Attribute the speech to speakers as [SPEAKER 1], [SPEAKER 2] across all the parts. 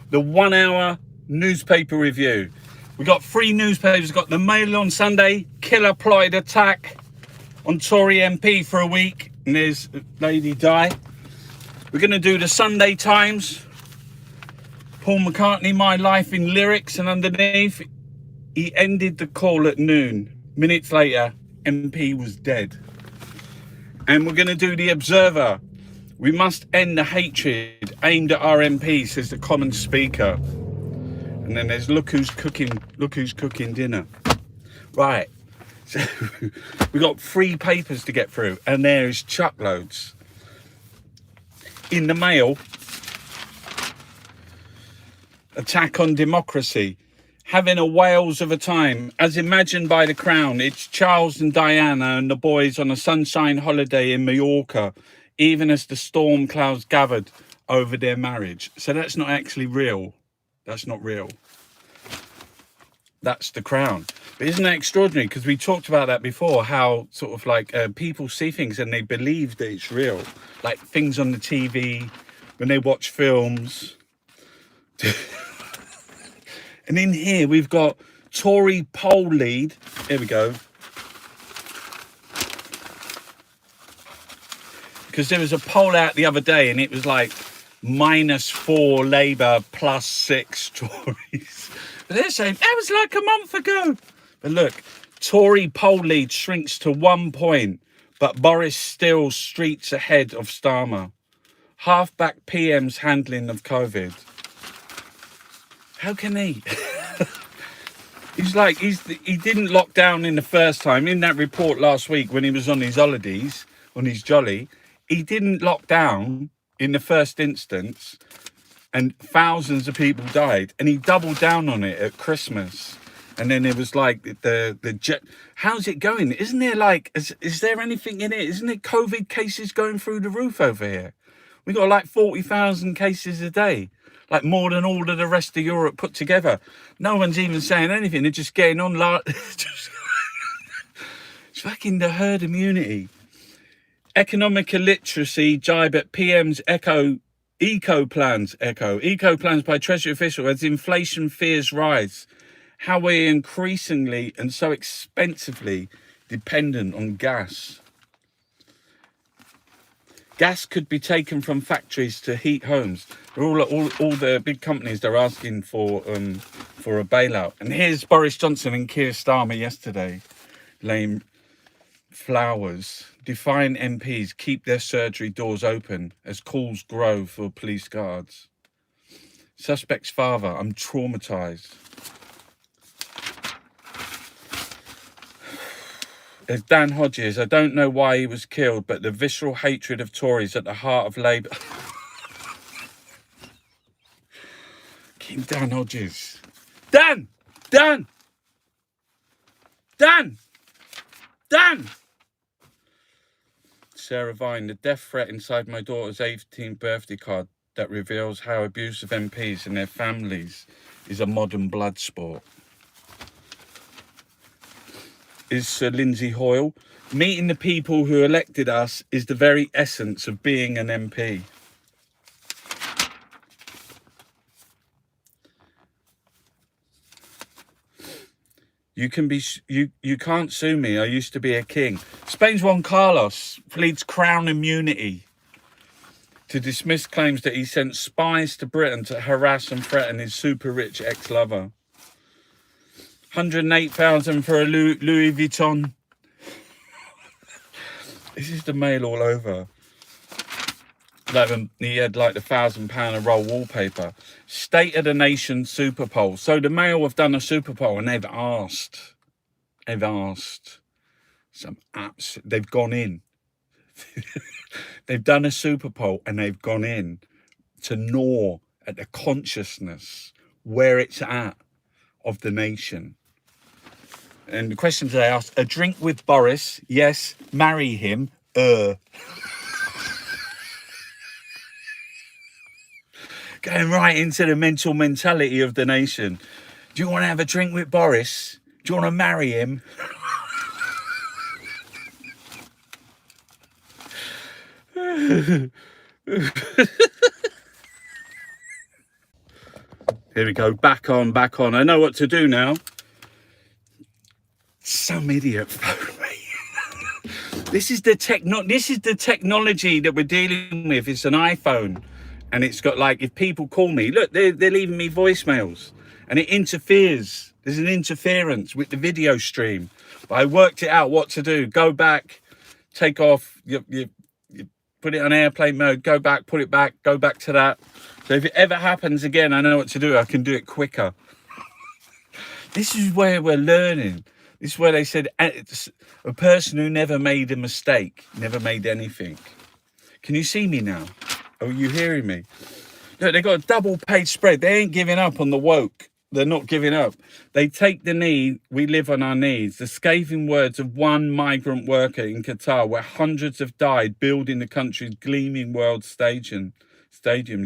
[SPEAKER 1] the 1 hour newspaper review. We got 3 newspapers. We've got the Mail on Sunday, killer plotted attack on Tory MP for a week, and there's a lady die. We're going to do the Sunday Times, Paul McCartney, My Life in Lyrics, and underneath, he ended the call at noon. Minutes later, MP was dead. And we're going to do the Observer. We must end the hatred aimed at our MP, says the Commons Speaker. And then there's look who's cooking dinner. Right. So we've got 3 papers to get through, and there's chuckloads. In the Mail, attack on democracy. Having a Wales of a time, as imagined by the Crown. It's Charles and Diana and the boys on a sunshine holiday in Mallorca, even as the storm clouds gathered over their marriage. So that's not actually real. That's not real. That's the Crown. But isn't that extraordinary? Because we talked about that before, how sort of like people see things and they believe that it's real. Like things on the TV, when they watch films. And in here, we've got Tory poll lead. Here we go. Because there was a poll out the other day and it was like -4 Labour, +6 Tories. But they're saying that was like a month ago. But look, Tory poll lead shrinks to 1 point, but Boris still streets ahead of Starmer. Halfback PM's handling of COVID. How can he? He didn't lock down in the first time. In that report last week when he was on his holidays, on his jolly, he didn't lock down in the first instance and thousands of people died. And he doubled down on it at Christmas. And then it was like the jet. How's it going? Isn't there like, is there anything in it? Isn't it COVID cases going through the roof over here? We got like 40,000 cases a day. Like more than all of the rest of Europe put together. No one's even saying anything. They're just getting on like... It's fucking the herd immunity. Economic illiteracy jibe at PM's eco plans by Treasury official as inflation fears rise. How we're increasingly and so expensively dependent on gas. Gas could be taken from factories to heat homes. All the big companies, they're asking for a bailout. And here's Boris Johnson and Keir Starmer yesterday laying flowers. Defiant MPs keep their surgery doors open as calls grow for police guards. Suspect's father, I'm traumatised. There's Dan Hodges. I don't know why he was killed, but the visceral hatred of Tories at the heart of Labour. King Dan Hodges. Dan! Sarah Vine, the death threat inside my daughter's 18th birthday card that reveals how abusive MPs and their families is a modern blood sport. Is Sir Lindsay Hoyle. Meeting the people who elected us is the very essence of being an MP. You can't sue me. I used to be a king. Spain's Juan Carlos pleads crown immunity to dismiss claims that he sent spies to Britain to harass and threaten his super rich ex-lover. 108,000 for a Louis Vuitton. This is the Mail all over. Like he had like the £1,000 a roll wallpaper. State of the Nation super poll. So the Mail have done a super poll and they've asked some apps. They've gone in. They've done a super poll and they've gone in to gnaw at the consciousness where it's at of the nation. And the questions they asked: a drink with Boris? Yes. Marry him? Going right into the mentality of the nation. Do you want to have a drink with Boris? Do you want to marry him? Here we go. Back on, back on. I know what to do now. Some idiot phoned me. This is the technology that we're dealing with. It's an iPhone, and it's got, like, if people call me, look, they're leaving me voicemails, and it interferes. There's an interference with the video stream. But I worked it out what to do. Go back, take off, you put it on airplane mode, go back, put it back, go back to that. So if it ever happens again, I know what to do. I can do it quicker. This is where we're learning. This is where they said a person who never made a mistake, never made anything. Can you see me now? Are you hearing me? Look, they got a double page spread. They ain't giving up on the woke. They're not giving up. They take the knee. We live on our knees. The scathing words of one migrant worker in Qatar, where hundreds have died building the country's gleaming world stadiums.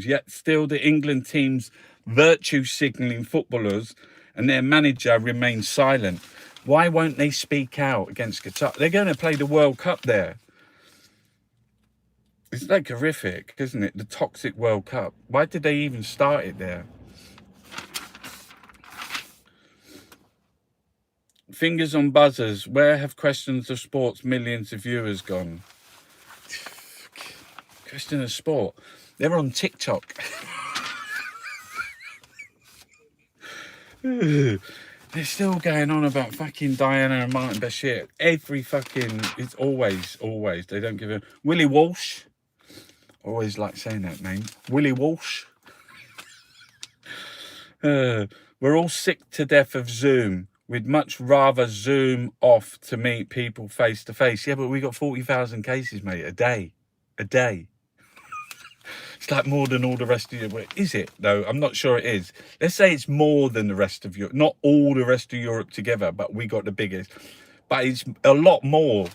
[SPEAKER 1] Yet still the England team's virtue signalling footballers and their manager remain silent. Why won't they speak out against Qatar? They're going to play the World Cup there. It's like horrific, isn't it? The toxic World Cup. Why did they even start it there? Fingers on buzzers. Where have questions of sport's millions of viewers gone? Question of sport. They're on TikTok. They're still going on about fucking Diana and Martin Bashir. Every fucking, it's always, they don't give a... Willie Walsh. Always like saying that name. Willie Walsh. We're all sick to death of Zoom. We'd much rather Zoom off to meet people face to face. Yeah, but we got 40,000 cases, mate, a day. A day. It's like more than all the rest of Europe. Is it, though? I'm not sure it is. Let's say it's more than the rest of Europe. Not all the rest of Europe together, but we got the biggest. But it's a lot more.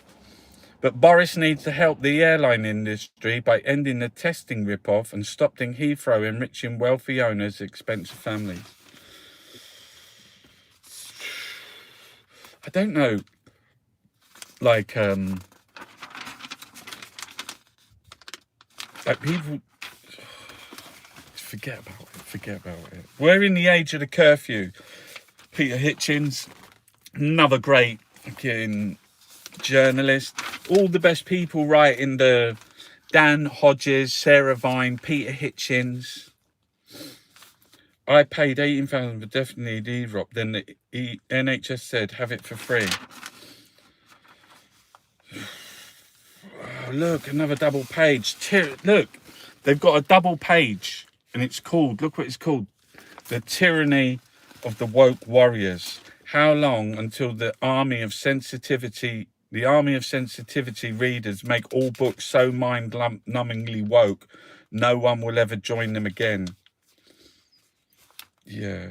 [SPEAKER 1] But Boris needs to help the airline industry by ending the testing rip-off and stopping Heathrow enriching wealthy owners' expensive families. I don't know. Like people... Forget about it. We're in the age of the curfew. Peter Hitchens, another great fucking journalist. All the best people writing the Dan Hodges, Sarah Vine, Peter Hitchens. I paid £18,000 for definitely the drop. Then the NHS said have it for free. Oh, look, another double page. Look, they've got a double page. And it's called, look what it's called, The Tyranny of the Woke Warriors. How long until the army of sensitivity readers make all books so mind-numbingly woke, no one will ever join them again? Yeah.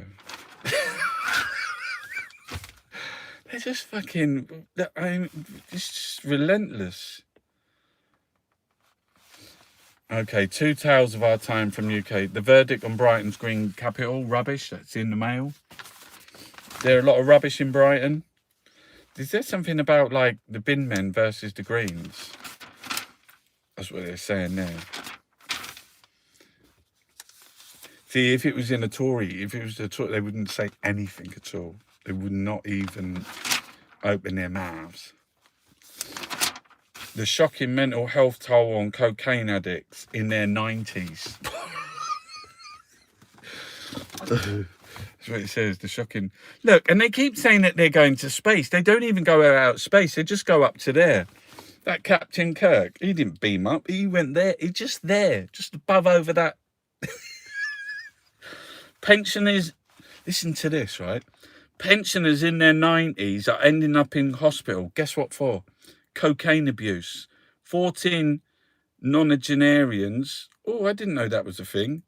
[SPEAKER 1] They're just fucking, it's just relentless. Okay, 2 tales of our time from UK. The verdict on Brighton's Green Capital, rubbish, that's in the mail. There are a lot of rubbish in Brighton. Is there something about, like, the bin men versus the Greens? That's what they're saying there. See, if it was in a Tory, they wouldn't say anything at all. They would not even open their mouths. The shocking mental health toll on cocaine addicts in their 90s. That's what it says, the shocking... Look, and they keep saying that they're going to space. They don't even go out space. They just go up to there. That Captain Kirk, he didn't beam up. He went there. He's just there, just above over that. Pensioners, listen to this, right? Pensioners in their 90s are ending up in hospital. Guess what for? Cocaine abuse. 14 nonagenarians. Oh, I didn't know that was a thing.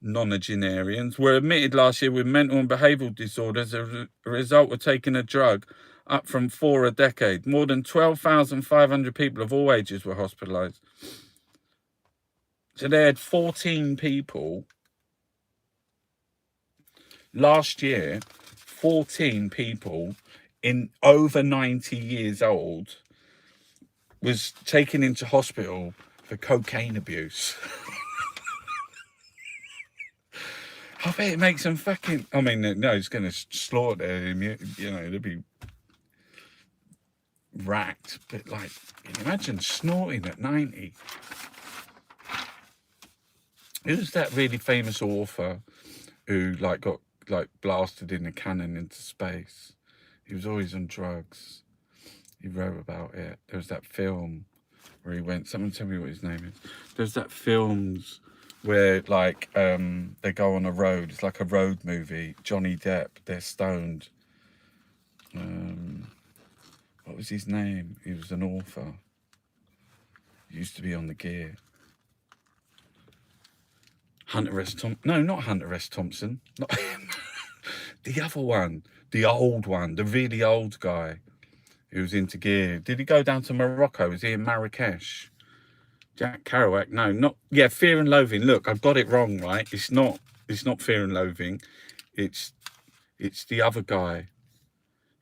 [SPEAKER 1] Nonagenarians were admitted last year with mental and behavioural disorders as a result of taking a drug, up from 4 a decade. More than 12,500 people of all ages were hospitalised. So they had 14 people last year, 14 people in over 90 years old was taken into hospital for cocaine abuse. I bet it makes them fucking. I mean, no, it's going to slaughter him. You know, they'll be racked. But like, can you imagine snorting at 90? Who's that really famous author who like got like blasted in a cannon into space? He was always on drugs. He wrote about it. There was that film where he went. Someone tell me what his name is. There's that films where like they go on a road. It's like a road movie. Johnny Depp. They're stoned. What was his name? He was an author. He used to be on the Gear. Hunter S. Thompson. No, not Hunter S. Thompson. Not him. The other one. The old one. The really old guy who was into Gear. Did he go down to Morocco? Was he in Marrakesh? Jack Kerouac? No, not. Yeah, Fear and Loathing. Look, I've got it wrong, right? It's not Fear and Loathing. It's the other guy.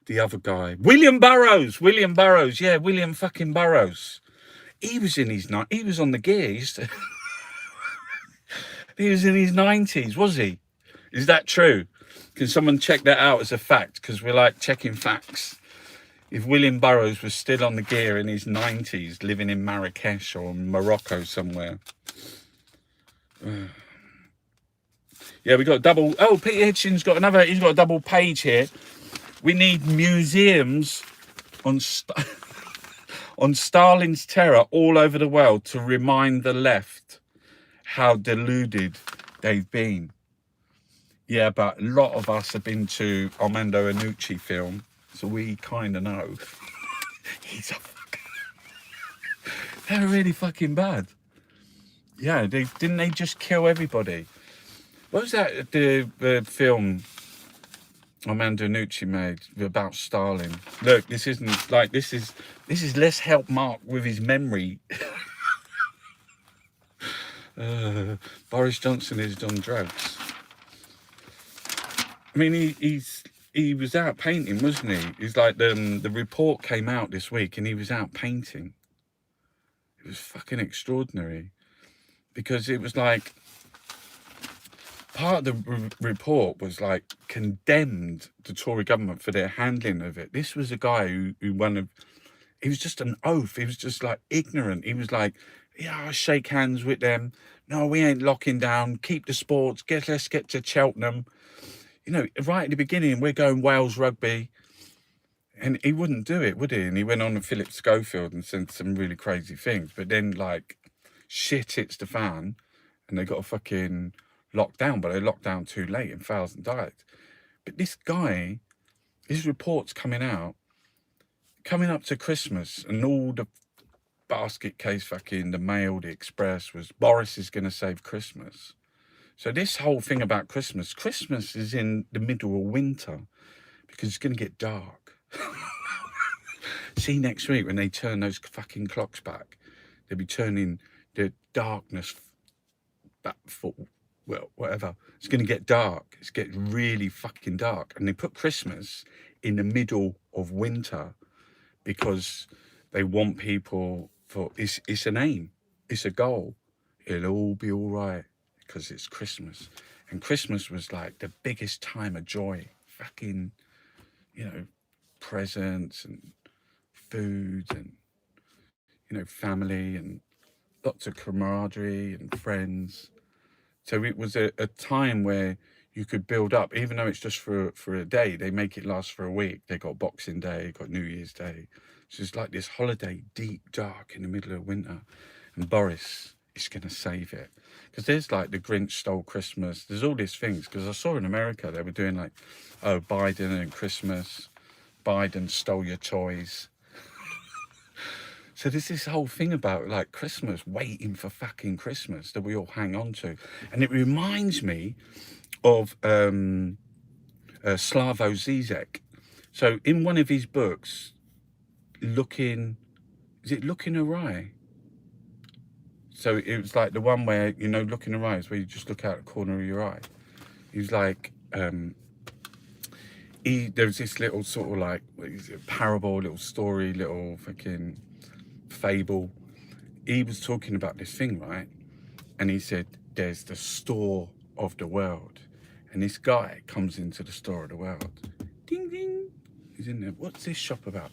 [SPEAKER 1] The other guy. William Burroughs. William Burroughs. Yeah, William fucking Burroughs. He was in his night. He was on the Gear. He was in his 90s, was he? Is that true? Can someone check that out as a fact? Because we're like checking facts. If William Burroughs was still on the Gear in his 90s, living in Marrakesh or Morocco somewhere. Yeah, we got a double. Oh, Peter Hitchens got another. He's got a double page here. We need museums on on Stalin's terror all over the world to remind the left how deluded they've been. Yeah, but a lot of us have been to Armando Iannucci film, so we kind of know. He's a they're really fucking bad. Yeah, didn't they just kill everybody? What was that, the film Armando Iannucci made about Stalin? Look, this isn't like, this is let's help Mark with his memory. Boris Johnson is on drugs. I mean, he was out painting, wasn't he? He's like, the report came out this week and he was out painting. It was fucking extraordinary, because it was like, part of the report was like condemned the Tory government for their handling of it. This was a guy who he was just an oaf. He was just like ignorant. He was like, yeah, I shake hands with them. No, we ain't locking down. Keep the sports. Let's get to Cheltenham. You know, right at the beginning, we're going Wales rugby. And he wouldn't do it, would he? And he went on to Philip Schofield and said some really crazy things. But then, like, shit hits the fan and they got a fucking lockdown. But they locked down too late and 1,000 died. But this guy, his reports coming up to Christmas, and all the basket case fucking, the Mail, the Express, was Boris is going to save Christmas. So this whole thing about Christmas is in the middle of winter, because it's going to get dark. See, next week when they turn those fucking clocks back, they'll be turning the darkness back for, well, whatever. It's going to get dark. It's getting really fucking dark. And they put Christmas in the middle of winter because they want people for, it's an aim. It's a goal. It'll all be all right because it's Christmas. And Christmas was like the biggest time of joy. Fucking, you know, presents and food and, you know, family and lots of camaraderie and friends. So it was a time where you could build up, even though it's just for a day. They make it last for a week. They got Boxing Day, got New Year's Day. So it's like this holiday, deep, dark in the middle of winter. And Boris is going to save it. Because there's like the Grinch stole Christmas. There's all these things. Because I saw in America, they were doing like, oh, Biden and Christmas. Biden stole your toys. So there's this whole thing about like Christmas, waiting for fucking Christmas that we all hang on to. And it reminds me of Slavoj Zizek. So in one of his books, Looking Awry? So it was like the one where, you know, Looking Awry is where you just look out the corner of your eye. He was like, there was this little sort of like, what is it, parable, little story, little fucking fable. He was talking about this thing, right? And he said, there's the store of the world. And this guy comes into the store of the world. Ding, ding. He's in there. What's this shop about?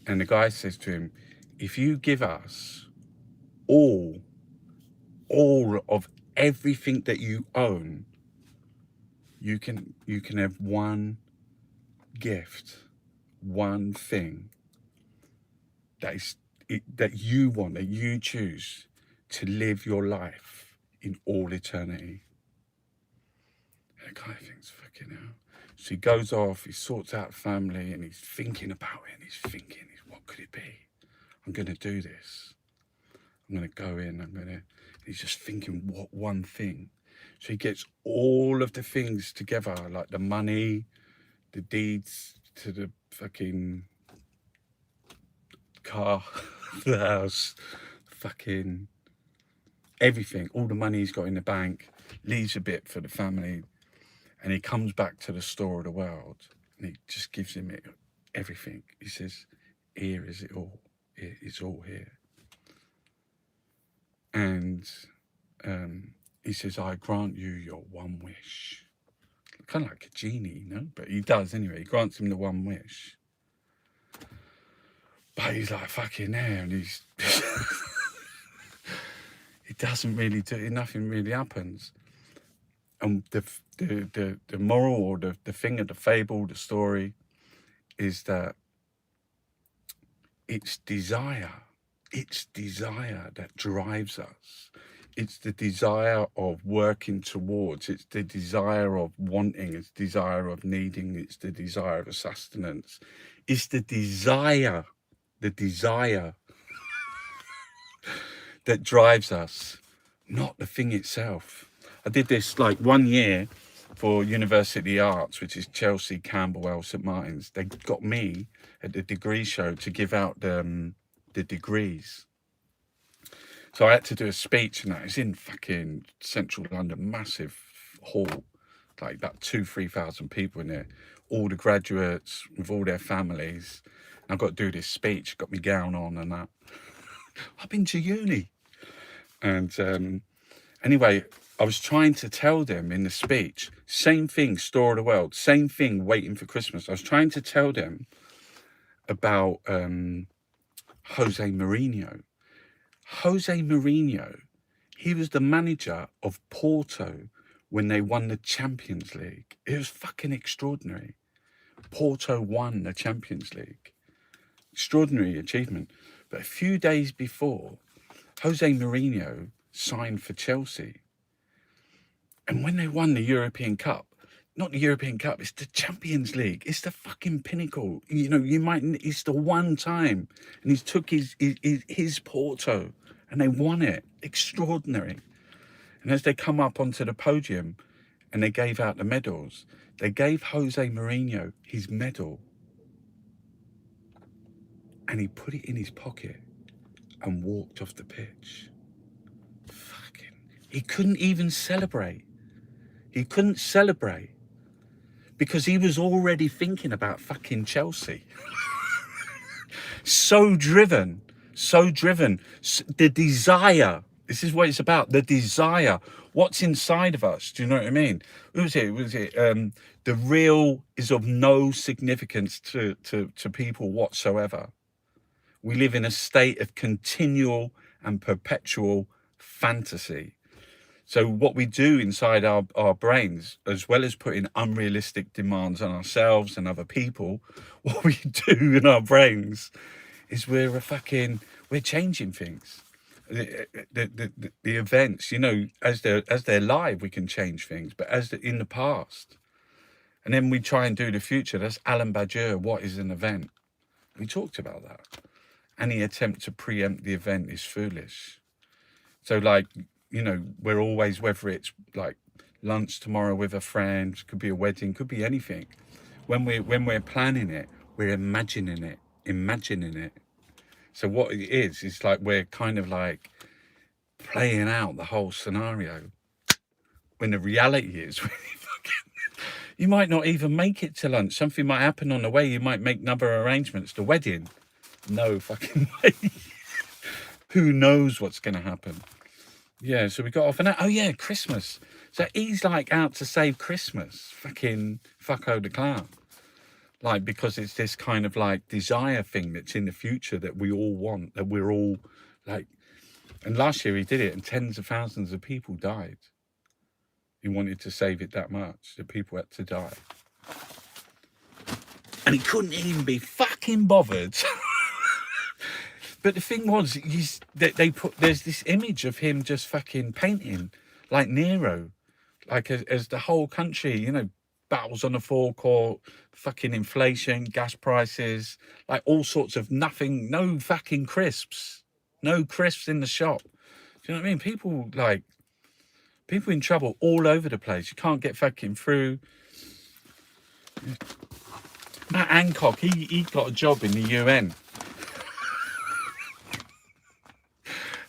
[SPEAKER 1] And the guy says to him, if you give us all of everything that you own, you can have one gift, one thing that you want, that you choose to live your life in all eternity. And the guy thinks, fucking hell. So he goes off, he sorts out family, and he's thinking about it, and he's thinking, what could it be? I'm going to do this. I'm going to go in, he's just thinking, what one thing? So he gets all of the things together, like the money, the deeds to the fucking car, the house, fucking everything, all the money he's got in the bank, leaves a bit for the family, and he comes back to the store of the world, and he just gives him everything. He says, here is it all. It's all here. And he says, I grant you your one wish. Kind of like a genie, you know? But he does anyway. He grants him the one wish. But he's like, fucking hell. And he's... it doesn't really do it. Nothing really happens. And the moral, or the thing of the fable, the story, is that it's desire that drives us. It's the desire of working towards. It's the desire of wanting. It's the desire of needing. It's the desire of sustenance. It's the desire that drives us, not the thing itself. I did this like 1 year for University Arts, which is Chelsea, Camberwell, St Martin's. They got me at the degree show to give out the degrees. So I had to do a speech, and that was in fucking central London, massive hall, like about 2,000-3,000 people in there, all the graduates with all their families. And I've got to do this speech, got my gown on and that. I've been to uni. And anyway, I was trying to tell them in the speech, same thing, store of the world, same thing, waiting for Christmas. I was trying to tell them about Jose Mourinho. Jose Mourinho, he was the manager of Porto when they won the Champions League. It was fucking extraordinary. Porto won the Champions League. Extraordinary achievement. But a few days before, Jose Mourinho signed for Chelsea. And when they won the European Cup, not the European Cup, it's the Champions League. It's the fucking pinnacle. You know, it's the one time. And he took his Porto and they won it. Extraordinary. And as they come up onto the podium and they gave out the medals, they gave Jose Mourinho his medal. And he put it in his pocket and walked off the pitch. Fucking, he couldn't even celebrate. He couldn't celebrate because he was already thinking about fucking Chelsea. So driven. The desire. This is what it's about. The desire. What's inside of us? Do you know what I mean? What was it? The real is of no significance to people whatsoever. We live in a state of continual and perpetual fantasy. So what we do inside our brains, as well as putting unrealistic demands on ourselves and other people, what we do in our brains is we're changing things. The events, you know, as they're live, we can change things, but in the past, and then we try and do the future. That's Alan Badger. What is an event? We talked about that. Any attempt to preempt the event is foolish. So, like, you know, we're always, whether it's like lunch tomorrow with a friend, could be a wedding, could be anything. When we're planning it, we're imagining it. So what it is like we're kind of like playing out the whole scenario. When the reality is, you might not even make it to lunch. Something might happen on the way. You might make other arrangements. The wedding, no fucking way. Who knows what's going to happen? Yeah, so we got off on that. Oh yeah, Christmas. So he's like out to save Christmas, fucking fucko the clown. Like, because it's this kind of like desire thing that's in the future that we all want, that we're all like, and last year he did it and tens of thousands of people died. He wanted to save it that much that people had to die. And he couldn't even be fucking bothered. But the thing was, there's this image of him just fucking painting like Nero, like as the whole country, you know, battles on the forecourt, fucking inflation, gas prices, like all sorts of nothing, no fucking crisps, no crisps in the shop. Do you know what I mean? People in trouble all over the place. You can't get fucking through. Matt Hancock, he got a job in the UN.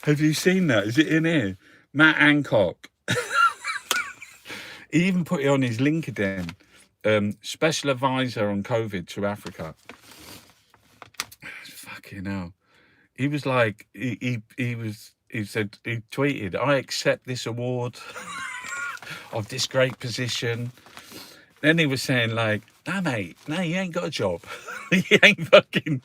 [SPEAKER 1] Have you seen that? Is it in here? Matt Hancock. He even put it on his LinkedIn. Special advisor on COVID to Africa. Fucking hell. He was like, he tweeted, I accept this award of this great position. Then he was saying like, nah mate, no, you ain't got a job. You ain't fucking...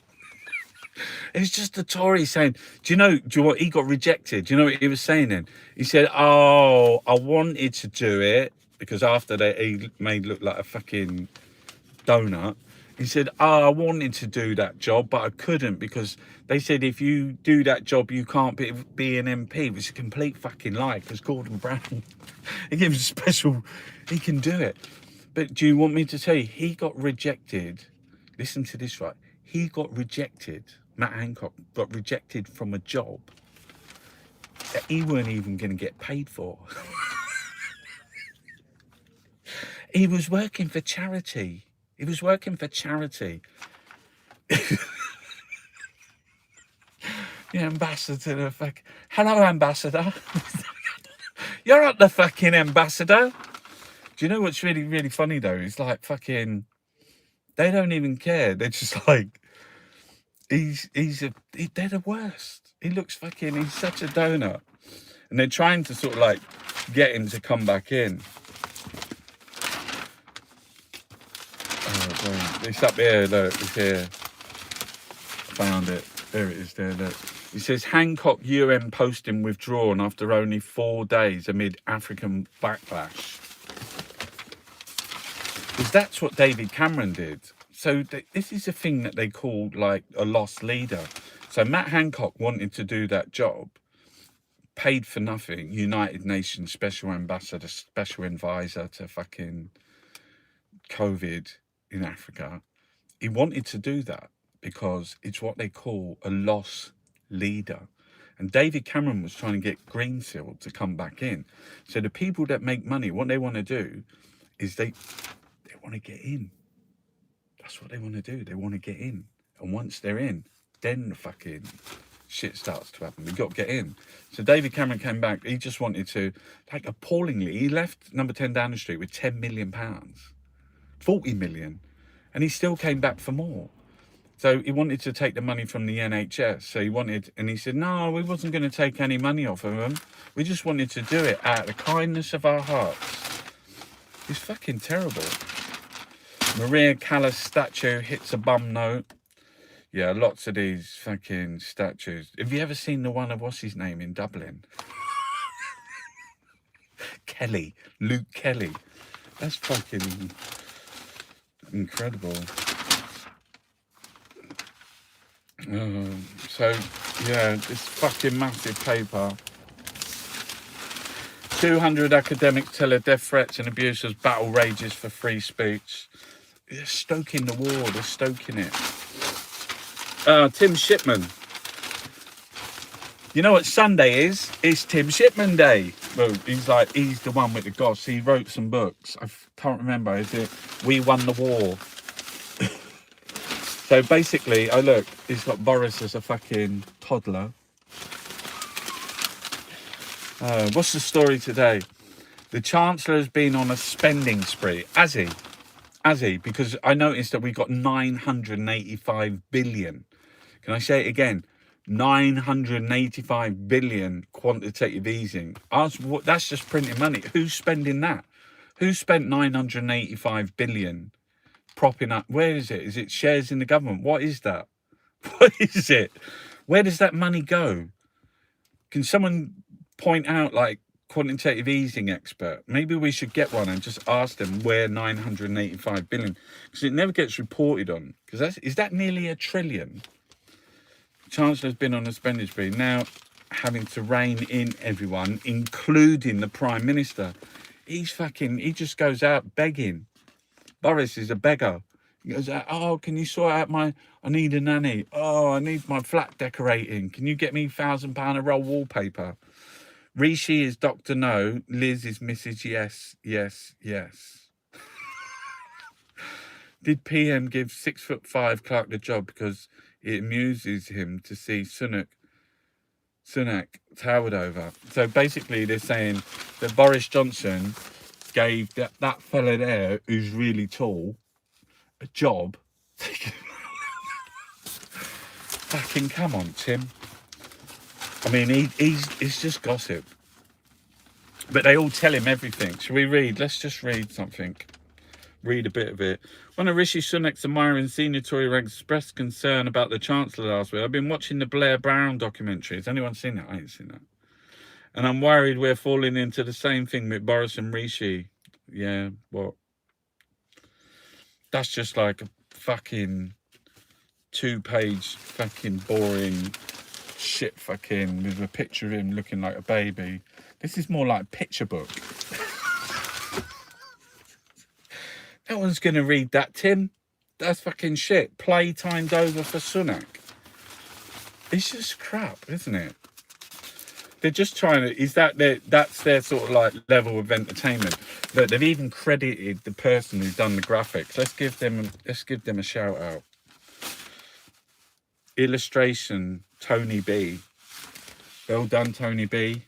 [SPEAKER 1] It's just the Tory saying, do you know what? He got rejected. Do you know what he was saying then? He said, oh, I wanted to do it because after that he made look like a fucking donut. He said, oh, I wanted to do that job, but I couldn't because they said if you do that job, you can't be an MP, which is a complete fucking lie because Gordon Brown, he gives a special, he can do it. But do you want me to tell you, he got rejected. Listen to this, right? He got rejected. Matt Hancock got rejected from a job that he weren't even going to get paid for. He was working for charity. He was working for charity. The ambassador, the fuck. Hello, ambassador. You're not the fucking ambassador. Do you know what's really, really funny though? It's like fucking, they don't even care. They're just like, they're the worst. He looks fucking, he's such a donut. And they're trying to sort of like get him to come back in. Oh, it's up here, look, it's here. Found it. There it is there, look. It says Hancock UN posting withdrawn after only 4 days amid African backlash. Because that's what David Cameron did. So this is a thing that they call like a lost leader. So Matt Hancock wanted to do that job, paid for nothing, United Nations Special Ambassador, Special Advisor to fucking COVID in Africa. He wanted to do that because it's what they call a lost leader. And David Cameron was trying to get Greenfield to come back in. So the people that make money, what they want to do is they want to get in. That's what they want to do. They want to get in. And once they're in, then the fucking shit starts to happen. We've got to get in. So David Cameron came back. He just wanted to, like appallingly, he left number 10 Downing Street with £10 million, 40 million. And he still came back for more. So he wanted to take the money from the NHS. So he wanted, and he said, no, we wasn't going to take any money off of them. We just wanted to do it out of the kindness of our hearts. It's fucking terrible. Maria Callas statue hits a bum note. Yeah, lots of these fucking statues. Have you ever seen the one of what's his name in Dublin? Kelly, Luke Kelly. That's fucking incredible. So, yeah, this fucking massive paper. 200 academics tell of death threats and abuse as battle rages for free speech. They're stoking the war, they're stoking it. Tim Shipman. You know what Sunday is? It's Tim Shipman Day. Well, he's the one with the goss. He wrote some books. I can't remember. Is it We Won the War? So basically, oh look, he's got Boris as a fucking toddler. What's the story today? The Chancellor has been on a spending spree. Has he? Because I noticed that we got 985 billion. Can I say it again? 985 billion quantitative easing. That's just printing money. Who's spending that? Who spent 985 billion propping up? Where is it? Is it shares in the government? What is that? What is it? Where does that money go? Can someone point out, like, quantitative easing expert? Maybe we should get one and just ask them where 985 billion, because it never gets reported on. Because is that nearly $1 trillion? Chancellor's been on a spending spree, now having to rein in everyone, including the Prime Minister. He just goes out begging. Boris is a beggar. He goes out, oh, can you sort out I need a nanny. Oh, I need my flat decorating. Can you get me £1,000 a roll wallpaper? Rishi is Dr. No. Liz is Mrs. Yes, yes, yes. Did PM give 6'5" Clark the job because it amuses him to see Sunak towered over? So basically they're saying that Boris Johnson gave that fella there, who's really tall, a job. Fucking come on, Tim. I mean, he's just gossip. But they all tell him everything. Shall we read? Let's just read something. Read a bit of it. One of Rishi Sunak's admiring senior Tory ranks expressed concern about the Chancellor last week. I've been watching the Blair Brown documentary. Has anyone seen that? I ain't seen that. And I'm worried we're falling into the same thing with Boris and Rishi. Yeah, what? That's just like a fucking 2-page fucking boring shit fucking with a picture of him looking like a baby. This is more like a picture book. No one's going to read that, Tim. That's fucking shit. Playtime's over for Sunak. It's just crap, isn't it? They're just trying to... That's their sort of like level of entertainment. Look, they've even credited the person who's done the graphics. Let's give them a shout out. Illustration, Tony B. Well done, Tony B.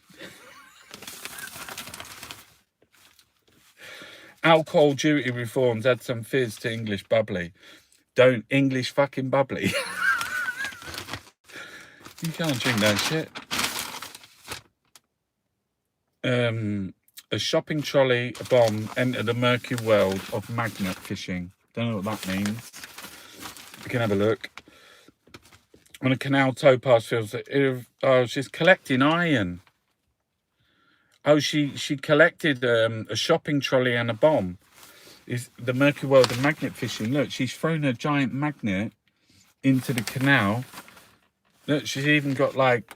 [SPEAKER 1] Alcohol duty reforms add some fizz to English bubbly. Don't English fucking bubbly. You can't drink that shit. A shopping trolley, a bomb, entered the murky world of magnet fishing. Don't know what that means. We can have a look. On a canal towpath feels that she's collecting iron. Oh, she collected a shopping trolley and a bomb. Is the murky world of magnet fishing. Look, she's thrown a giant magnet into the canal. Look, she's even got like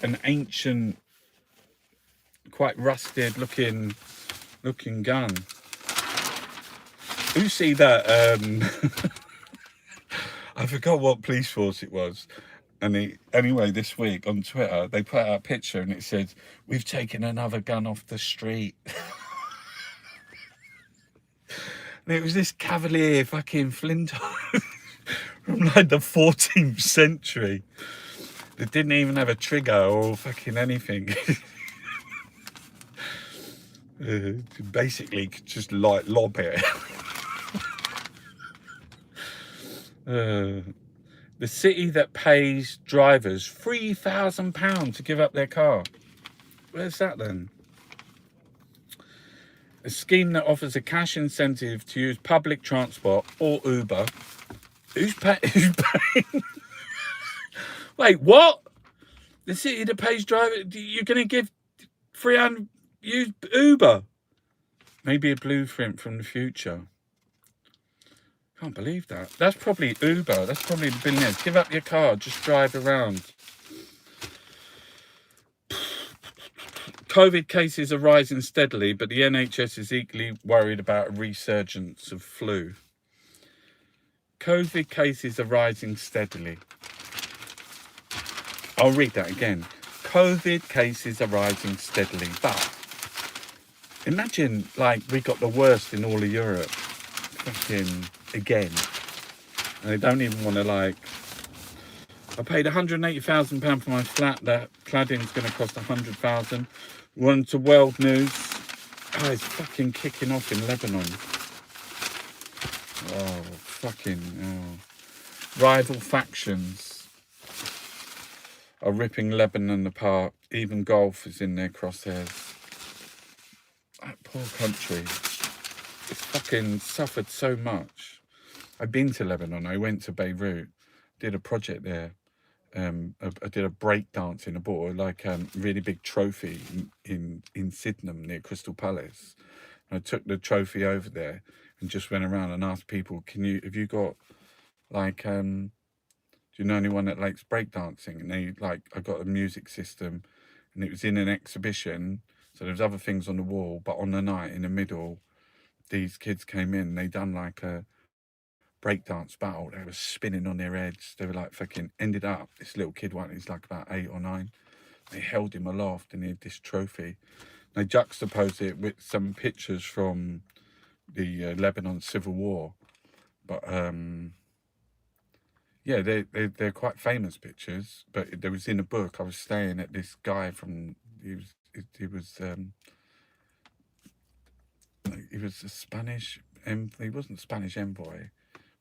[SPEAKER 1] an ancient, quite rusted looking gun. You see that? I forgot what police force it was. And anyway, this week on Twitter, they put out a picture and it said, "We've taken another gun off the street." And it was this Cavalier fucking Flinto from like the 14th century. That didn't even have a trigger or fucking anything. Basically, just like lob it. The city that pays drivers £3,000 to give up their car. Where's that then? A scheme that offers a cash incentive to use public transport or Uber. Who's paying? Wait, what? The city that pays drivers, you're going to give 300, use Uber? Maybe a blueprint from the future. Can't believe that. That's probably Uber. That's probably the billionaires. Give up your car, just drive around. COVID cases are rising steadily, but the NHS is equally worried about a resurgence of flu. COVID cases are rising steadily. I'll read that again. COVID cases are rising steadily, but imagine like we got the worst in all of Europe. Fucking again. And they don't even want to like... I paid £180,000 for my flat. That cladding's going to cost £100,000. One to world news. Oh, it's fucking kicking off in Lebanon. Oh, fucking... Oh. Rival factions. are ripping Lebanon apart. Even golf is in their crosshairs. That poor country. It's fucking suffered so much. I've been to Lebanon. I went to Beirut, did a project there. I did a break dancing. I bought like really big trophy in Sydenham near Crystal Palace. And I took the trophy over there and just went around and asked people, have you got like, do you know anyone that likes breakdancing? And I got a music system, and it was in an exhibition. So there was other things on the wall, but on the night in the middle, these kids came in. They done like a breakdance battle. They were spinning on their heads. They were like fucking ended up. This little kid one, he's like about 8 or 9. They held him aloft, and he had this trophy. They juxtaposed it with some pictures from the Lebanon Civil War, but yeah, they're quite famous pictures. But there was in a book. I was staying at this guy from he was a Spanish he wasn't Spanish envoy,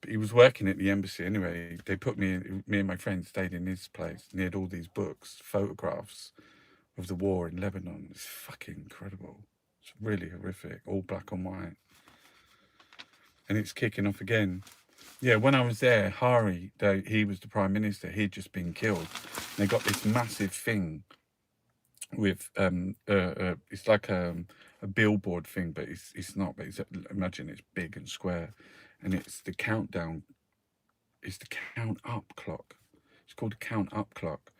[SPEAKER 1] but he was working at the embassy anyway. They put me and my friend stayed in his place, and he had all these books, photographs of the war in Lebanon. It's fucking incredible. It's really horrific, all black and white. And it's kicking off again. Yeah, when I was there, Hari, he was the prime minister. He'd just been killed. And they got this massive thing with it's like a billboard thing, but it's not. But imagine it's big and square, and it's the countdown. It's the count up clock. It's called the count up clock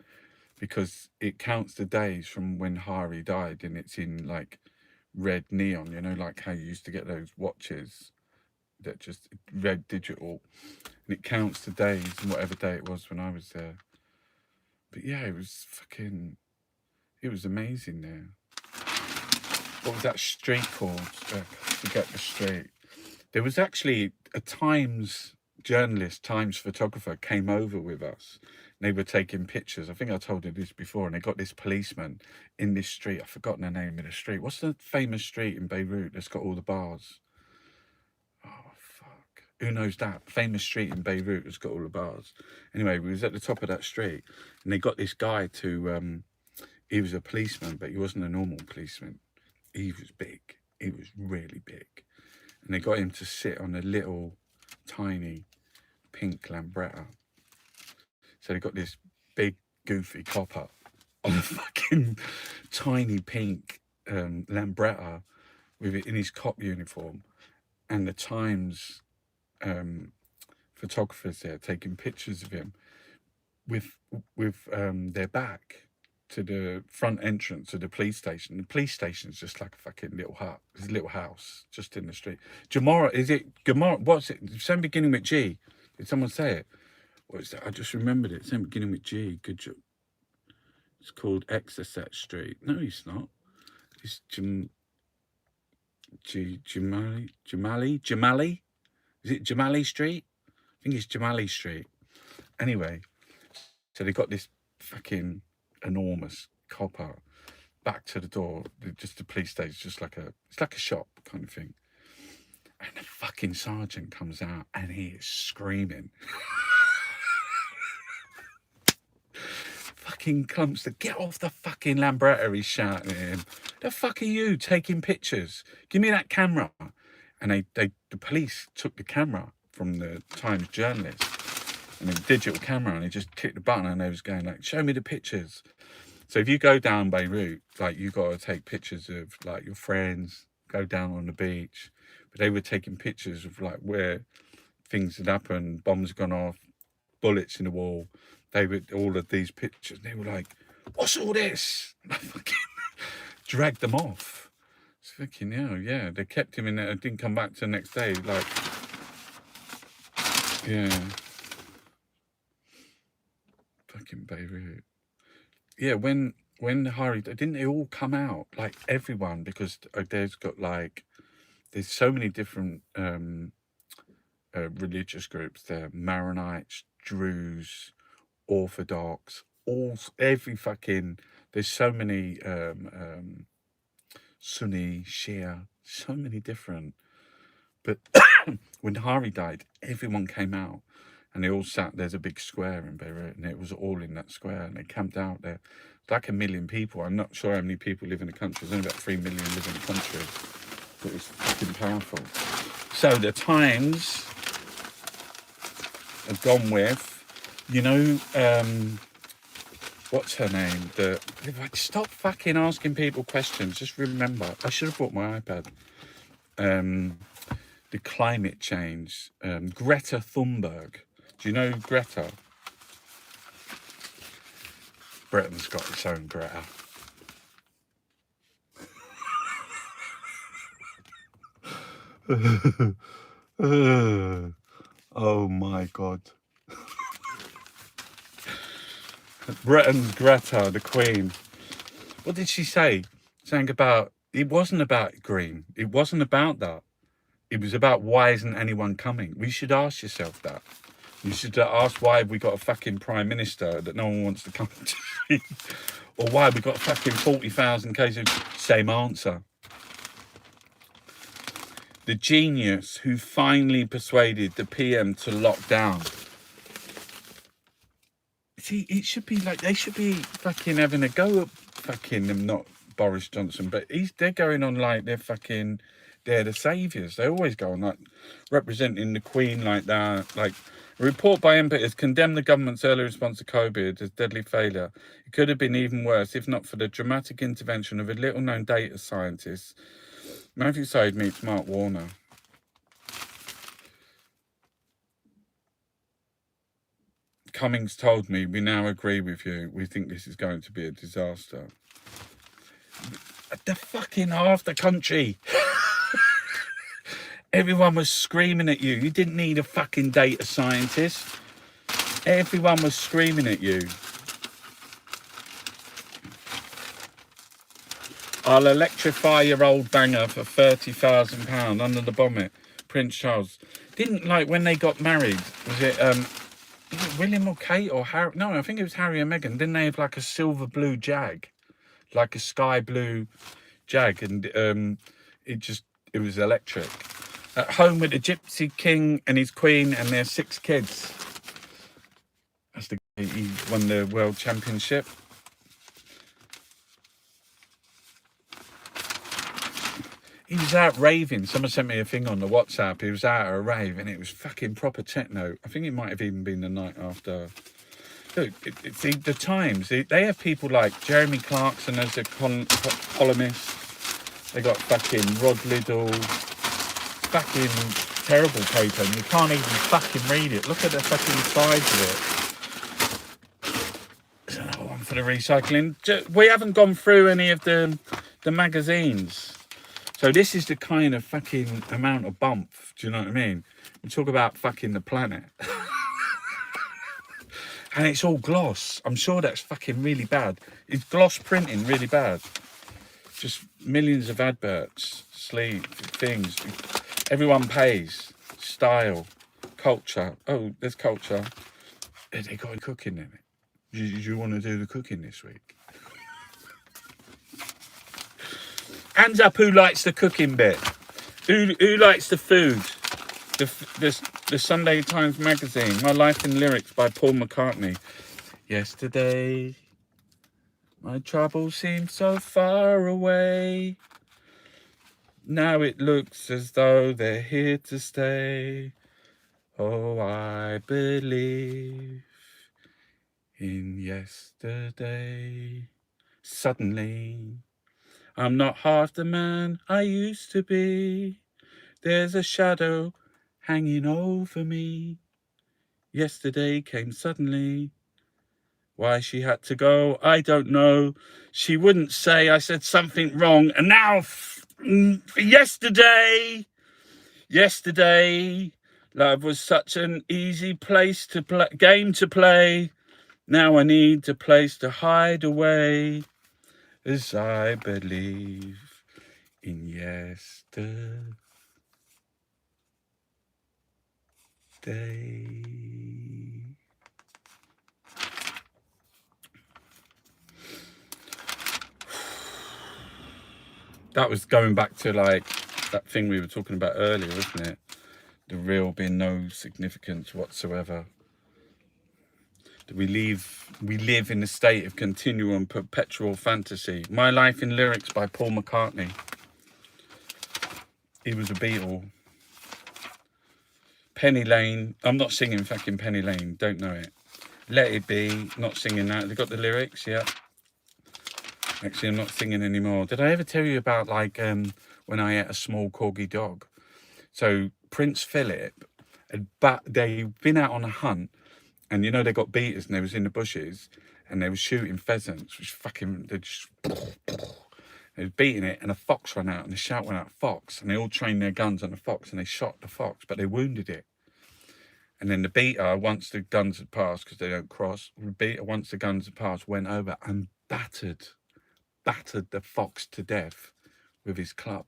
[SPEAKER 1] because it counts the days from when Hari died, and it's in like red neon. You know, like how you used to get those watches that just red digital, and it counts the days and whatever day it was when I was there. But yeah, it was amazing there. What was that street called? I forget the street. There was actually a Times journalist, Times photographer came over with us. And they were taking pictures. I think I told you this before. And they got this policeman in this street. I've forgotten the name of the street. What's the famous street in Beirut that's got all the bars? Oh, fuck. Who knows that? Famous street in Beirut that's got all the bars. Anyway, we was at the top of that street. And they got this guy to... he was a policeman, but he wasn't a normal policeman. He was big. He was really big. And they got him to sit on a little, tiny, pink Lambretta. So they got this big, goofy copper on a fucking tiny pink Lambretta with it in his cop uniform. And the Times photographers there taking pictures of him with their back to the front entrance of the police station. The police station is just like a fucking little hut. It's a little house just in the street. Jamara, is it Gamara? What's it? Something beginning with G. Did someone say it? What is that? I just remembered it. Something beginning with G. Good job. It's called Exocet Street. No, it's not. It's Jamali. Is it Jamali Street? I think it's Jamali Street. Anyway, so they got this fucking enormous copper back to the door, just the police station, it's like a shop kind of thing. And the fucking sergeant comes out and he is screaming. Fucking comes to get off the fucking Lambretta, he's shouting at him. The fuck are you taking pictures? Give me that camera. And the police took the camera from the Times journalist, and a digital camera, and he just clicked the button, and they was going like, show me the pictures. So if you go down Beirut, like you got to take pictures of like your friends, go down on the beach. But they were taking pictures of like where things had happened, bombs had gone off, bullets in the wall. They were all of these pictures. They were like, what's all this? And I fucking dragged them off. It's fucking yeah. They kept him in there and didn't come back to the next day. Like, yeah. Fucking Beirut. Yeah, when Hari, didn't they all come out? Like everyone, because there's so many different religious groups there. Maronites, Druze, Orthodox, every fucking, there's so many Sunni, Shia, so many different. But when Hari died, everyone came out and they all sat, there's a big square in Beirut, and it was all in that square, and they camped out there. It's like 1 million people. I'm not sure how many people live in the country. There's only about 3 million live in the country. But it's fucking powerful. So the Times have gone with, you know, what's her name? Stop fucking asking people questions. Just remember, I should have brought my iPad. The climate change. Greta Thunberg. Do you know Greta? Britain's got its own Greta. Oh my God. Britain's Greta, the Queen. What did she say? Saying about, it wasn't about green. It wasn't about that. It was about why isn't anyone coming? We should ask yourself that. You should ask why have we got a fucking Prime Minister that no one wants to come to? Or why have we got fucking 40,000 cases? Same answer. The genius who finally persuaded the PM to lock down. See, it should be like, they should be fucking having a go at fucking them, not Boris Johnson, but they're going on like they're the saviours. They always go on like representing the Queen like that. Like, a report by MP has condemned the government's early response to COVID as deadly failure. It could have been even worse if not for the dramatic intervention of a little-known data scientist. Matthew Sade meets Mark Warner. Cummings told me, we now agree with you. We think this is going to be a disaster. The fucking half the country. Everyone was screaming at you. You didn't need a fucking data scientist. Everyone was screaming at you. I'll electrify your old banger for £30,000 under the bonnet. Prince Charles. Didn't, like, when they got married, was it William or Kate or Harry? No, I think it was Harry and Meghan. Didn't they have like a silver blue Jag? Like a sky blue Jag, and it was electric. At home with the Gypsy King and his Queen and their 6 kids. That's he won the World Championship. He was out raving. Someone sent me a thing on the WhatsApp. He was out at a rave and it was fucking proper techno. I think it might have even been the night after. Look, see, the Times, they have people like Jeremy Clarkson as a columnist. They got fucking Rod Liddell. Fucking terrible paper and you can't even fucking read it. Look at the fucking size of it. There's another one for the recycling. We haven't gone through any of the magazines. So this is the kind of fucking amount of bump. Do you know what I mean? We talk about fucking the planet. And it's all gloss. I'm sure that's fucking really bad. Is gloss printing really bad? Just millions of adverts, sleeve, things. Everyone pays. Style, culture. Oh, there's culture. They got cooking in it. Do you want to do the cooking this week? Hands up who likes the cooking bit. Who likes the food? The Sunday Times magazine. My Life in Lyrics by Paul McCartney. Yesterday, my troubles seemed so far away. Now it looks as though they're here to stay. Oh, I believe in yesterday. Suddenly, I'm not half the man I used to be. There's a shadow hanging over me. Yesterday came suddenly. Why she had to go, I don't know. She wouldn't say I said something wrong. And now, yesterday, love was such an easy game to play. Now I need a place to hide away. As I believe in yesterday. That was going back to like that thing we were talking about earlier, wasn't it? The real being no significance whatsoever. We live in a state of continual and perpetual fantasy. My Life in Lyrics by Paul McCartney. He was a Beatle. Penny Lane. I'm not singing fucking Penny Lane. Don't know it. Let It Be. Not singing that. They got the lyrics. Yeah. Actually, I'm not singing anymore. Did I ever tell you about like when I ate a small corgi dog? So Prince Philip, they'd been out on a hunt, and you know they got beaters, and they was in the bushes, and they was shooting pheasants, which fucking they was beating it, and a fox ran out, and the shout went out, fox, and they all trained their guns on the fox, and they shot the fox, but they wounded it. And then the beater, once the guns had passed, because they don't cross, the beater, once the guns had passed, went over and battered the fox to death with his club.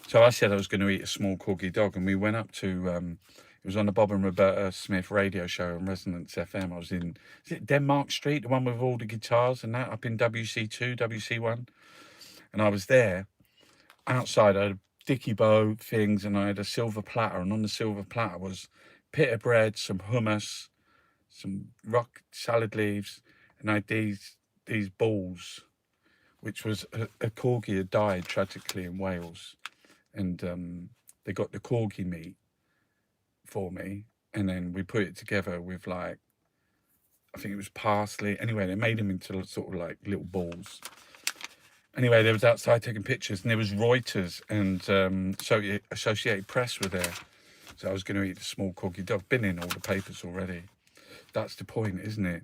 [SPEAKER 1] So I said I was going to eat a small corgi dog, and we went up to, it was on the Bob and Roberta Smith radio show on Resonance FM. I was in, is it Denmark Street, the one with all the guitars and that, up in WC2, WC1? And I was there, outside, I had a dicky bow things, and I had a silver platter, and on the silver platter was pita bread, some hummus, some rock salad leaves, and I had these balls, which was a corgi had died tragically in Wales. And they got the corgi meat for me, and then we put it together with, like, I think it was parsley. Anyway, they made them into sort of like little balls. Anyway, they was outside taking pictures, and there was Reuters and Associated Press were there. So I was going to eat the small corgi dog. Been in all the papers already. That's the point, isn't it?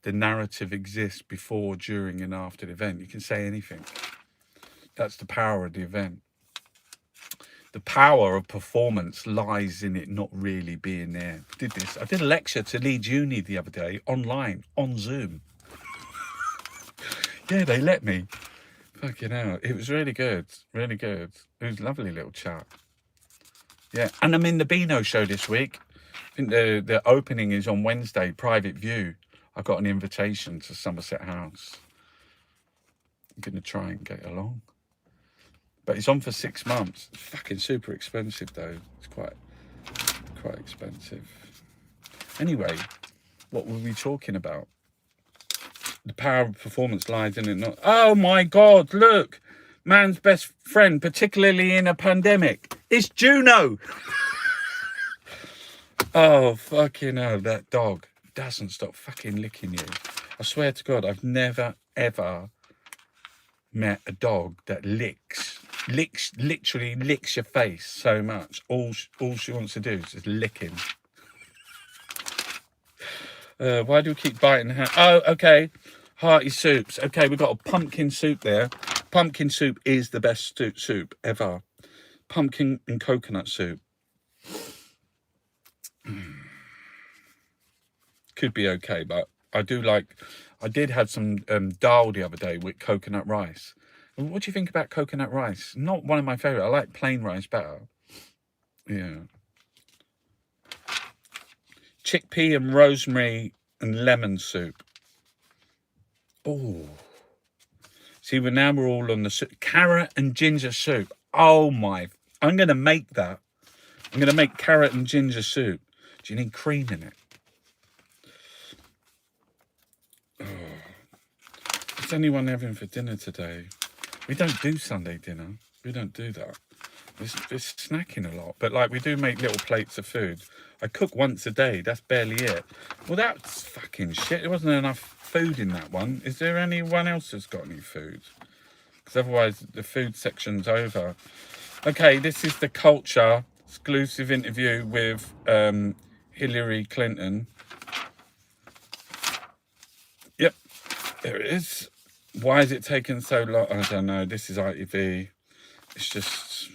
[SPEAKER 1] The narrative exists before, during, and after the event. You can say anything. That's the power of the event. The power of performance lies in it not really being there. I did a lecture to Leeds Uni the other day, online, on Zoom. Yeah, they let me. Fucking hell. It was really good. Really good. It was a lovely little chat. Yeah, and I'm in the Beano show this week. I think the opening is on Wednesday, Private View. I got an invitation to Somerset House. I'm going to try and get along. But it's on for 6 months. It's fucking super expensive, though. It's quite expensive. Anyway, what were we talking about? The power of performance lies in it. Not. Oh my God! Look, man's best friend, particularly in a pandemic. It's Juno. Oh fucking hell! That dog doesn't stop fucking licking you. I swear to God, I've never ever met a dog that literally licks your face so much. All she wants to do is just lick him. Why do we keep biting the hand? Oh, okay. Hearty soups. Okay, we've got a pumpkin soup there. Pumpkin soup is the best soup ever. Pumpkin and coconut soup. Could be okay, but I did have some dal the other day with coconut rice. What do you think about coconut rice? Not one of my favourite. I like plain rice better. Yeah. Chickpea and rosemary and lemon soup. Oh. See, we're all on the soup. Carrot and ginger soup. Oh my. I'm going to make that. I'm going to make carrot and ginger soup. Do you need cream in it? Oh. What's anyone having for dinner today? We don't do Sunday dinner. We don't do that. We're snacking a lot. But, like, we do make little plates of food. I cook once a day. That's barely it. Well, that's fucking shit. There wasn't enough food in that one. Is there anyone else that's got any food? Because otherwise the food section's over. Okay, this is the Culture exclusive interview with Hillary Clinton. Yep, there it is. Why is it taking so long? I don't know. This is ITV. It's just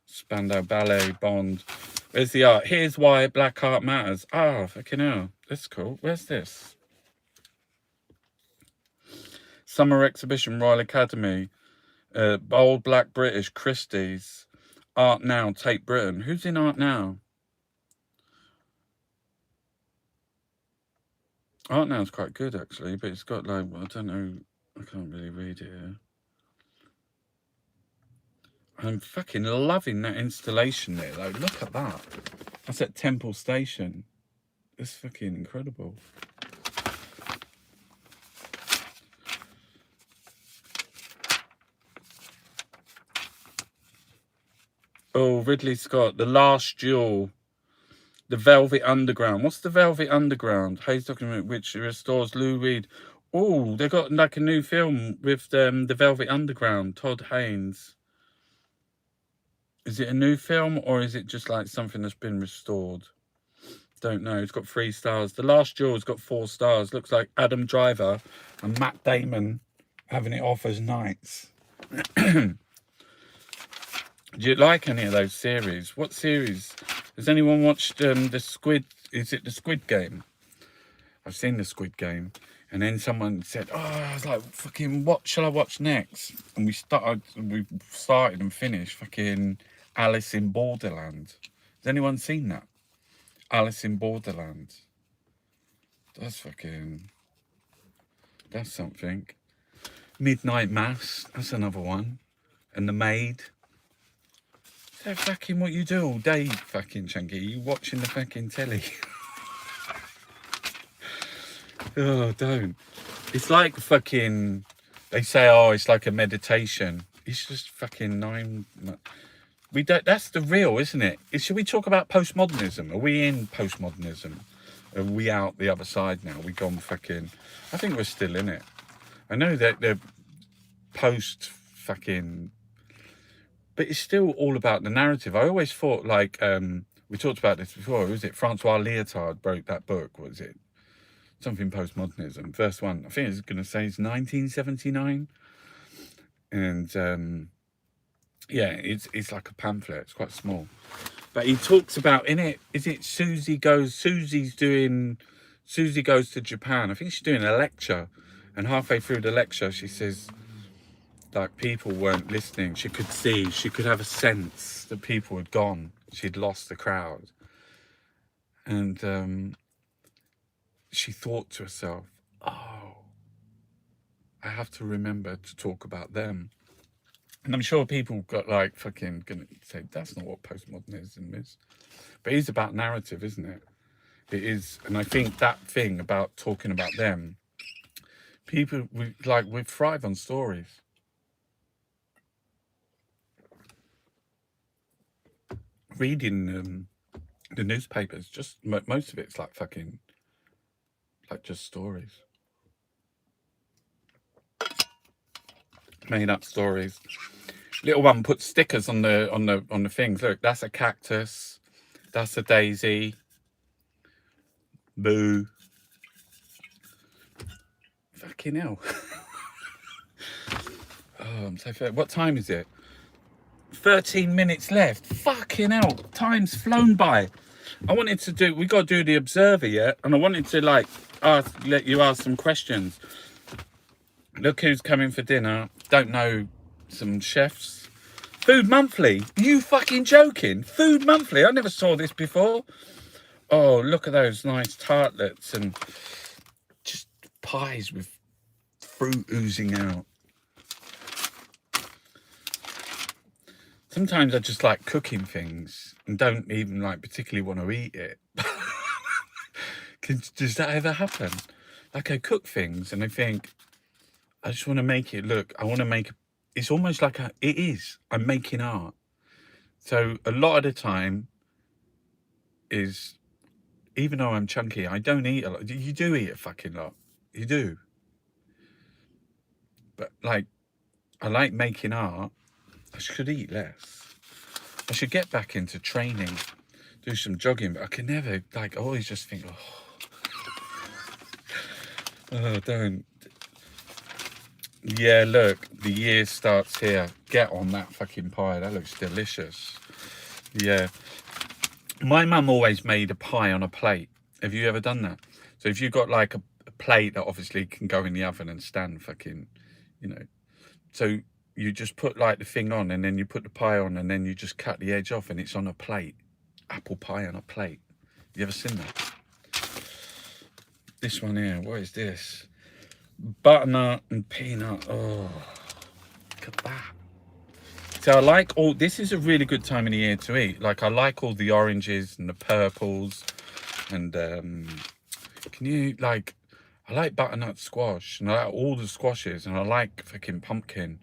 [SPEAKER 1] Spandau Ballet, Bond. Where's the art? Here's why black art matters. Oh, fucking hell. That's cool. Where's this? Summer Exhibition, Royal Academy. Bold Black British, Christie's. Art Now, Tate Britain. Who's in Art Now? Art Now's quite good, actually, but it's got, like, I don't know. I can't really read it here. I'm fucking loving that installation there, though. Look at that. That's at Temple Station. That's fucking incredible. Oh, Ridley Scott, The Last Duel. The Velvet Underground. What's the Velvet Underground? Hayes document which restores Lou Reed. Oh, they got like a new film with the Velvet Underground. Todd Haynes. Is it a new film or is it just like something that's been restored? Don't know. It's got 3 stars. The Last Duel's got 4 stars. Looks like Adam Driver and Matt Damon having it off as knights. Do you like any of those series? What series? Has anyone watched the Squid? Is it the Squid Game? I've seen the Squid Game, and then someone said, "Oh, I was like, fucking, what shall I watch next?" And we started and finished fucking Alice in Borderland. Has anyone seen that? Alice in Borderland. That's something. Midnight Mass. That's another one. And The Maid. Is that fucking what you do all day, fucking Chunky? You watching the fucking telly? Oh, don't. It's like fucking, they say, oh, it's like a meditation. It's just fucking 9. We don't, that's the real, isn't it? Should we talk about postmodernism? Are we in postmodernism? Are we out the other side now? We gone fucking, I think we're still in it. I know that they're post fucking, but it's still all about the narrative. I always thought like, we talked about this before, was it Francois Lyotard wrote that book, what was it? Something postmodernism. First one, I think it's going to say it's 1979. And yeah, it's like a pamphlet. It's quite small. But he talks about, in it, is it Susie goes to Japan. I think she's doing a lecture. And halfway through the lecture, she says, like, people weren't listening. She could see, she could have a sense that people had gone. She'd lost the crowd. And she thought to herself, oh, I have to remember to talk about them. And I'm sure people got like fucking gonna say, that's not what postmodernism is. But it's about narrative, isn't it? It is. And I think that thing about talking about them, people, we thrive on stories. Reading the newspapers, just most of it's like fucking, like just stories. Made up stories. Little one put stickers on the things. Look, that's a cactus. That's a daisy. Boo. Fucking hell. Oh, I'm so fair. What time is it? 13 minutes left. Fucking hell. Time's flown by. I wanted to do, we got to do the Observer yet, and I wanted to like let you ask some questions. Look who's coming for dinner. Don't know some chefs. Food Monthly. You fucking joking? Food Monthly. I never saw this before. Oh, look at those nice tartlets and just pies with fruit oozing out. Sometimes I just like cooking things and don't even like particularly want to eat it. Does that ever happen? Like I cook things and I think, I just want to make it look, I want to make, it's almost like I'm making art. So a lot of the time is, even though I'm chunky, I don't eat a lot. You do eat a fucking lot. You do. But like, I like making art. I should eat less. I should get back into training, do some jogging, but I can never, like, I always just think, oh, don't. Yeah, look, the year starts here. Get on that fucking pie. That looks delicious. Yeah. My mum always made a pie on a plate. Have you ever done that? So if you've got like a plate that obviously can go in the oven and stand fucking, you know. So you just put like the thing on and then you put the pie on and then you just cut the edge off and it's on a plate. Apple pie on a plate. You ever seen that? This one here, what is this? Butternut and peanut. Oh, look at that. So I like all, this is a really good time of the year to eat. Like I like all the oranges and the purples and can you like, I like butternut squash and I like all the squashes and I like fucking pumpkin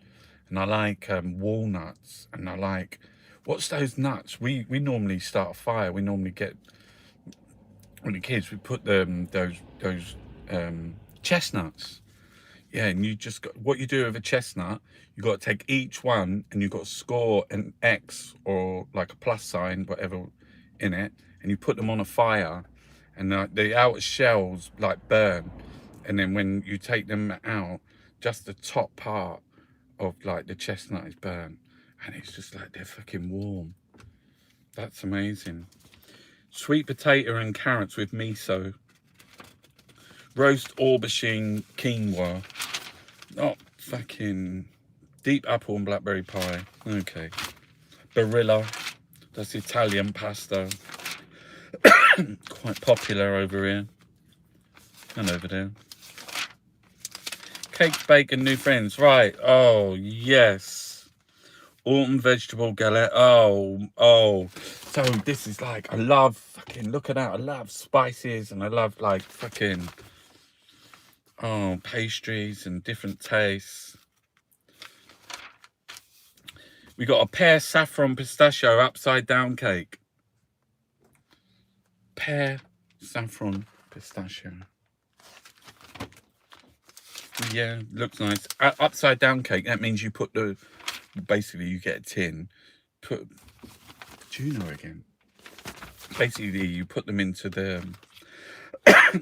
[SPEAKER 1] and I like walnuts and I like, what's those nuts? We normally start a fire. We normally get, when the kids, we put those chestnuts. Yeah, and you just got, what you do with a chestnut, you got to take each one and you got to score an X or like a plus sign, whatever, in it, and you put them on a fire, and the outer shells like burn, and then when you take them out, just the top part of like the chestnut is burned, and it's just like they're fucking warm. That's amazing. Sweet potato and carrots with miso. Roast aubergine quinoa. Oh, fucking deep apple and blackberry pie. Okay. Barilla. That's Italian pasta. Quite popular over here. And over there. Cakes, bacon, new friends. Right. Oh, yes. Autumn vegetable galette. Oh. So this is like, I love fucking, look at that. I love spices and I love like fucking, oh, pastries and different tastes. We got a pear saffron pistachio upside down cake. Pear saffron pistachio. Yeah, looks nice. Upside down cake, that means you put the, basically you get a tin, put, do you know again? Basically you put them into the,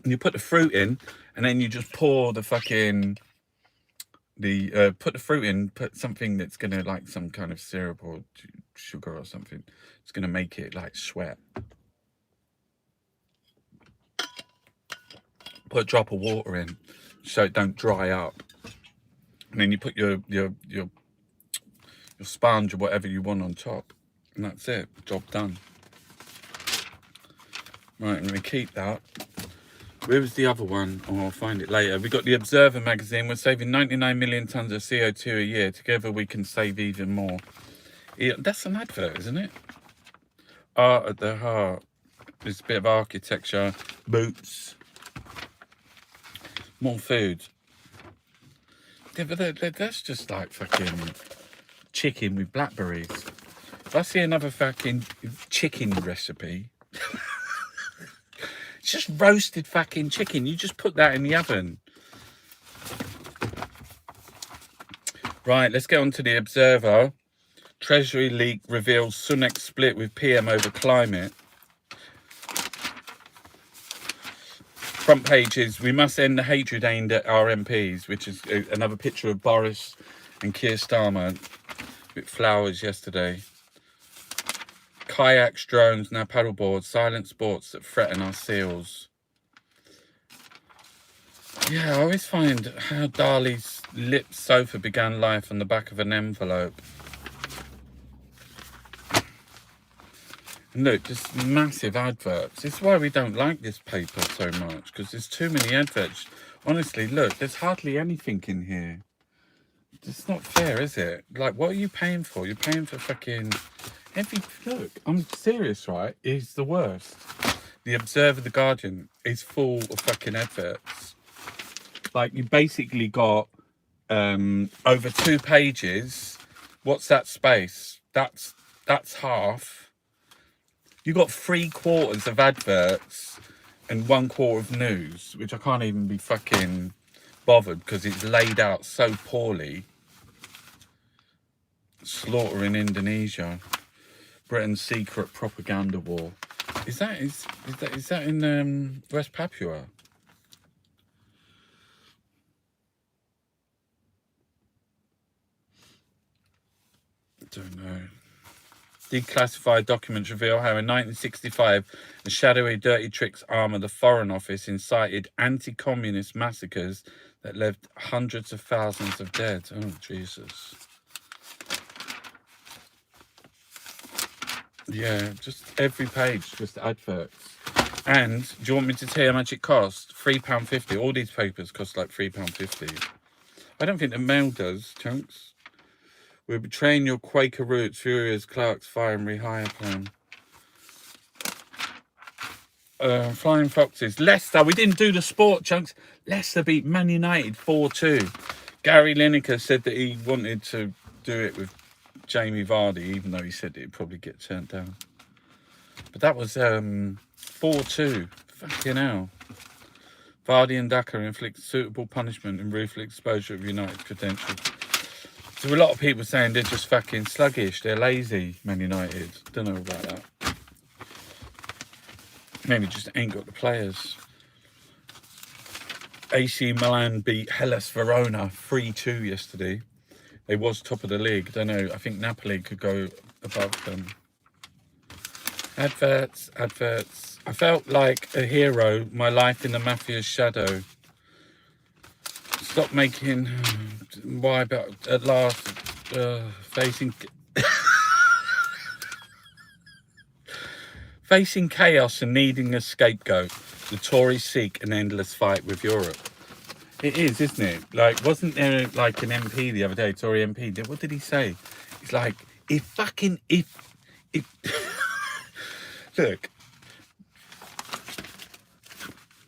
[SPEAKER 1] you put the fruit in, and then you just pour the fucking, put the fruit in, put something that's gonna like some kind of syrup or sugar or something. It's gonna make it like sweat. Put a drop of water in so it don't dry up, and then you put your sponge or whatever you want on top, and that's it. Job done. Right, I'm gonna keep that. Where was the other one? Oh, I'll find it later. We got the Observer magazine. We're saving 99 million tons of CO2 a year. Together we can save even more. Yeah, that's an advert, isn't it? Art at the heart. There's a bit of architecture. Boots. More food. Yeah, but that's just like fucking chicken with blackberries. If I see another fucking chicken recipe, it's just roasted fucking chicken. You just put that in the oven. Right, let's get on to the Observer. Treasury leak reveals Sunak split with PM over climate. Front pages, we must end the hatred aimed at our MPs, which is another picture of Boris and Keir Starmer with flowers yesterday. Kayaks, drones, now paddleboards, silent sports that threaten our seals. Yeah, I always find how Dali's lit sofa began life on the back of an envelope. And look, just massive adverts. This is why we don't like this paper so much, because there's too many adverts. Honestly, look, there's hardly anything in here. It's not fair, is it? Like, what are you paying for? You're paying for fucking every, look, I'm serious, right? It's the worst. The Observer, The Guardian is full of fucking adverts. Like, you basically got over 2 pages. What's that space? That's half. You got 3/4 of adverts and 1/4 of news, which I can't even be fucking bothered because it's laid out so poorly. Slaughter in Indonesia. Britain's secret propaganda war. Is that in West Papua? I don't know. Declassified documents reveal how in 1965 the shadowy dirty tricks arm of the Foreign Office incited anti-communist massacres that left hundreds of thousands of dead. Oh, Jesus. Yeah, just every page, just adverts. And do you want me to tell you how much it costs? £3.50. All these papers cost like £3.50. I don't think the Mail does, chunks. We're betraying your Quaker roots, Furious Clark's fire and rehire plan. Flying Foxes. Leicester, we didn't do the sport chunks. Leicester beat Man United 4-2. Gary Lineker said that he wanted to do it with Jamie Vardy, even though he said it'd probably get turned down. But that was 4-2. Fucking hell. Vardy and Daka inflict suitable punishment and ruthless exposure of United's credentials. So a lot of people saying they're just fucking sluggish, they're lazy, Man United. Don't know about that. Maybe just ain't got the players. AC Milan beat Hellas Verona 3-2 yesterday. They was top of the league. Don't know. I think Napoli could go above them. Adverts. I felt like a hero. My life in the mafia's shadow. Stop making. Why? But at last, facing. Facing chaos and needing a scapegoat, the Tories seek an endless fight with Europe. It is, isn't it? Like, wasn't there like an MP the other day, Tory MP? What did he say? It's like, if look,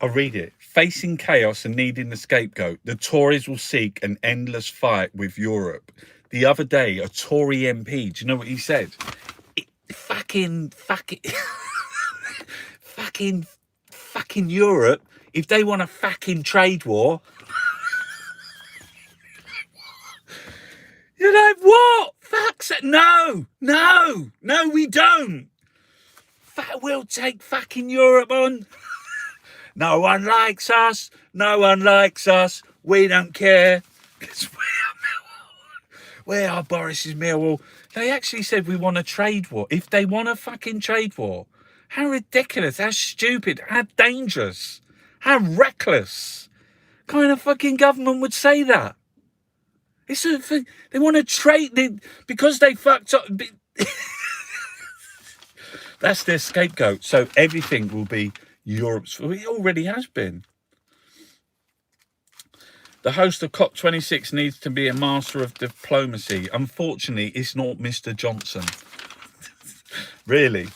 [SPEAKER 1] I'll read it. Facing chaos and needing a scapegoat, the Tories will seek an endless fight with Europe. The other day, a Tory MP, do you know what he said? Fucking Europe, if they want a fucking trade war, you're like, what? Fuck's it? No, we don't. We'll take fucking Europe on. No one likes us. We don't care. Because we are Boris's Millwall. They actually said we want a trade war. If they want a fucking trade war, how ridiculous, how stupid, how dangerous, how reckless kind of fucking government would say that? It's they want to trade because they fucked up. That's their scapegoat. So everything will be Europe's. It already has been. The host of COP26 needs to be a master of diplomacy. Unfortunately, it's not Mr. Johnson. Really,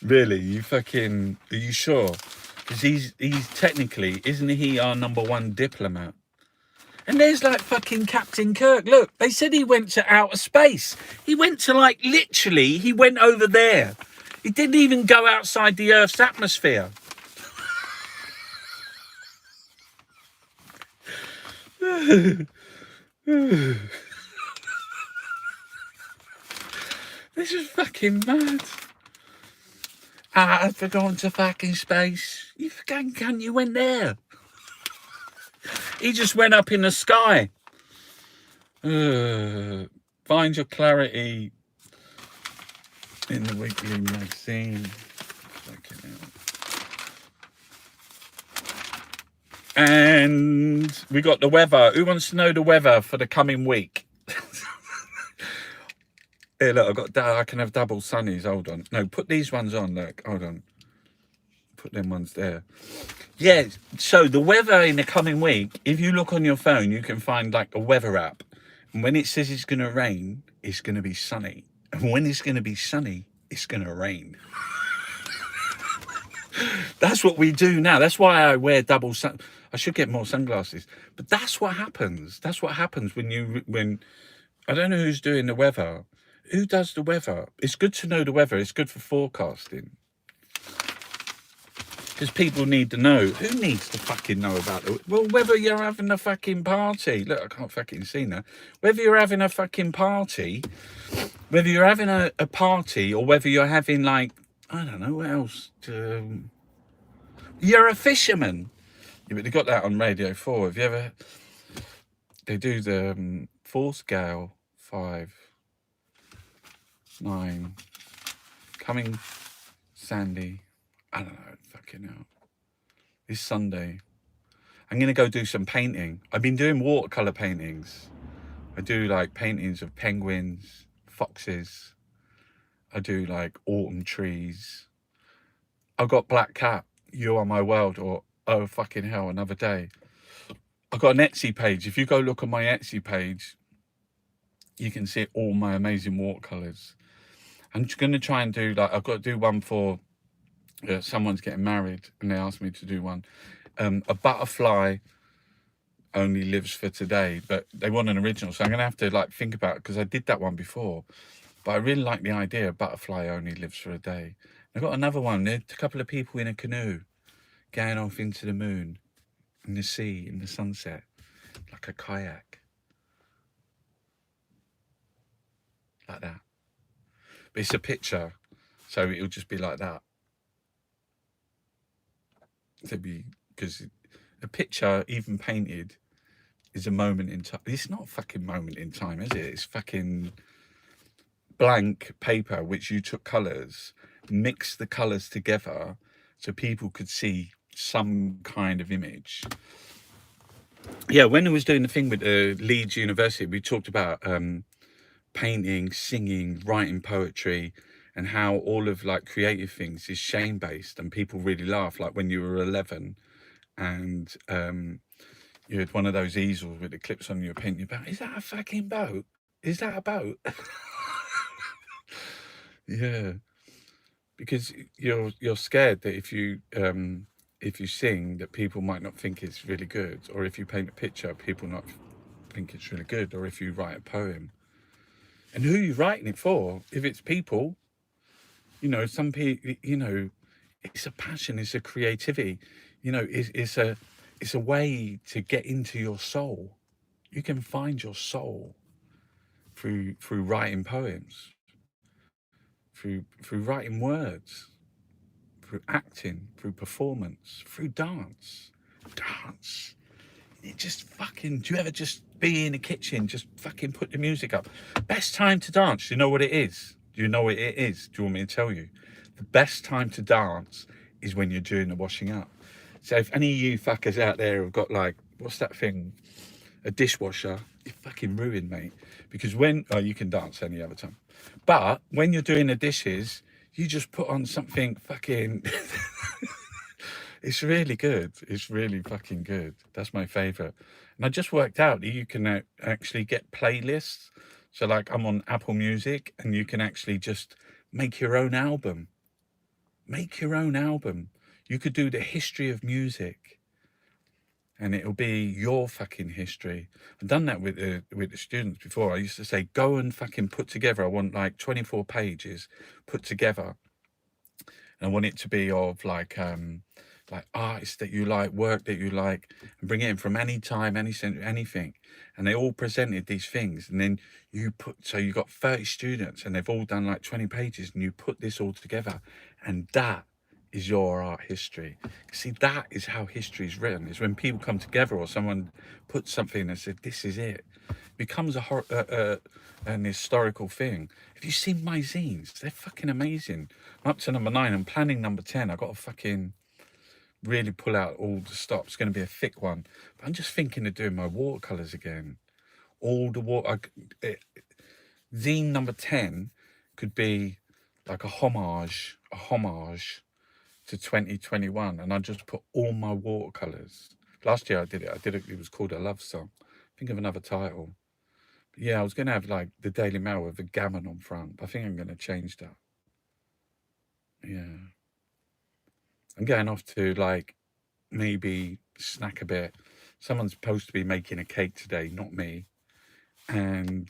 [SPEAKER 1] you fucking, are you sure? Because he's technically, isn't he our #1 diplomat? And there's like fucking Captain Kirk. Look, they said he went to outer space. He went to like, literally, he went over there. He didn't even go outside the Earth's atmosphere. This is fucking mad. I've gone to fucking space. You fucking cunt, you went there. He just went up in the sky. Find your clarity in the weekly magazine. Fucking hell. And we got the weather. Who wants to know the weather for the coming week? Here, look, I can have double sunnies. Hold on. No, put these ones on. Look, hold on. Put them ones there. Yeah, so the weather in the coming week, if you look on your phone, you can find like a weather app. And when it says it's going to rain, it's going to be sunny. And when it's going to be sunny, it's going to rain. That's what we do now. That's why I wear double sun. I should get more sunglasses. But that's what happens. That's what happens when I don't know who's doing the weather. Who does the weather? It's good to know the weather. It's good for forecasting. Because people need to know. Who needs to fucking know about it? Well, whether you're having a fucking party. Look, I can't fucking see now. Whether you're having a fucking party, whether you're having a party or whether you're having like, I don't know, what else? You're a fisherman. Yeah, but they got that on Radio 4. Have you ever... They do the Force Gale 5, 9, coming Sandy. I don't know, fucking hell. This Sunday, I'm going to go do some painting. I've been doing watercolour paintings. I do like paintings of penguins, foxes. I do like autumn trees. I've got Black Cat, You Are My World, or Oh Fucking Hell, Another Day. I've got an Etsy page. If you go look on my Etsy page, you can see all my amazing watercolors. I'm just going to try and do, like, I've got to do one for someone's getting married, and they asked me to do one. A butterfly only lives for today, but they want an original, so I'm going to have to, like, think about it, because I did that one before. But I really like the idea of butterfly only lives for a day. I've got another one. There's a couple of people in a canoe going off into the moon and the sea in the sunset, like a kayak, like that. But it's a picture, so it'll just be like that. To be, because a picture, even painted, is a moment in time. It's not a fucking moment in time, is it? It's fucking blank paper which you took colours, mixed the colours together so people could see some kind of image. Yeah, when I was doing the thing with Leeds University, we talked about painting, singing, writing poetry, and how all of, like, creative things is shame based, and people really laugh. Like when you were 11 and you had one of those easels with the clips on your paint, you're about, is that a fucking boat? Is that a boat? Yeah, because you're scared that if you sing, that people might not think it's really good, or if you paint a picture, people not think it's really good, or if you write a poem. And who are you writing it for? If it's people, you know, some people, you know, it's a passion, it's a creativity, you know, it's a way to get into your soul. You can find your soul through writing poems, through writing words, through acting, through performance, through dance. Dance. It just fucking, do you ever just be in the kitchen, just fucking put the music up? Best time to dance, do you know what it is? Do you know what it is? Do you want me to tell you? The best time to dance is when you're doing the washing up. So if any of you fuckers out there have got, like, what's that thing? A dishwasher, you're fucking ruined, mate. Because when, oh, you can dance any other time. But when you're doing the dishes, you just put on something fucking... It's really good. It's really fucking good. That's my favorite. And I just worked out that you can actually get playlists. So, like, I'm on Apple Music, and you can actually just make your own album. Make your own album. You could do the history of music, and it'll be your fucking history. I've done that with the students before. I used to say, go and fucking put together. I want like 24 pages put together. And I want it to be of like artists that you like, work that you like, and bring it in from any time, any century, anything. And they all presented these things, and then you put, so you got 30 students, and they've all done like 20 pages, and you put this all together, and that is your art history. See, that is how history is written. Is when people come together, or someone puts something and said, "This is it." It becomes an historical thing. Have you seen my zines? They're fucking amazing. I'm up to number 9. I'm planning number 10. I got to fucking really pull out all the stops. It's going to be a thick one. But I'm just thinking of doing my watercolors again. All the zine number 10 could be like a homage to 2021, and I just put all my watercolors. Last year I did it. It was called A Love Song. Think of another title. But yeah, I was going to have like the Daily Mail with the gammon on front, but I think I'm going to change that. Yeah. I'm going off to like maybe snack a bit. Someone's supposed to be making a cake today, not me. And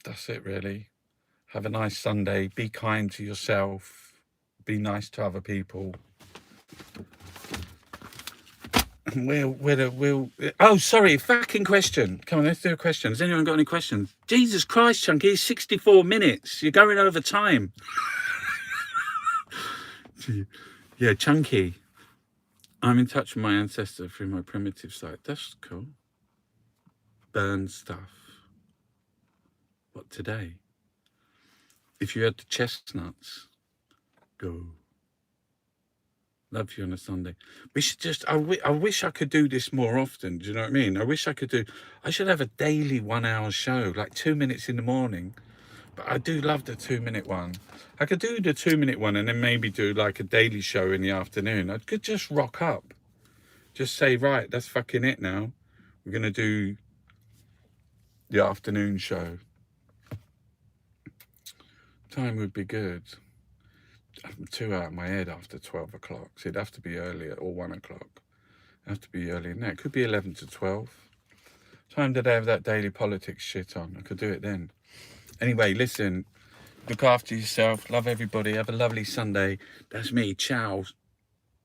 [SPEAKER 1] that's it really. Have a nice Sunday. Be kind to yourself. Be nice to other people. And we'll. Oh, sorry. Fucking question. Come on, let's do a question. Has anyone got any questions? Jesus Christ, Chunky, 64 minutes. You're going over time. Yeah, Chunky. I'm in touch with my ancestor through my primitive site. That's cool. Burn stuff. What, today? If you had the chestnuts, go. Love you on a Sunday. We should just, I wish I could do this more often. Do you know what I mean? I should have a daily 1 hour show, like 2 minutes in the morning. But I do love the 2 minute one. I could do the 2 minute one and then maybe do like a daily show in the afternoon. I could just rock up. Just say, right, that's fucking it now. We're going to do the afternoon show. Time would be good. I'm too out of my head after 12 o'clock. So it'd have to be earlier, or 1 o'clock. It'd have to be earlier than that. It could be 11 to 12. Time did I have that daily politics shit on? I could do it then. Anyway, listen. Look after yourself. Love everybody. Have a lovely Sunday. That's me. Ciao.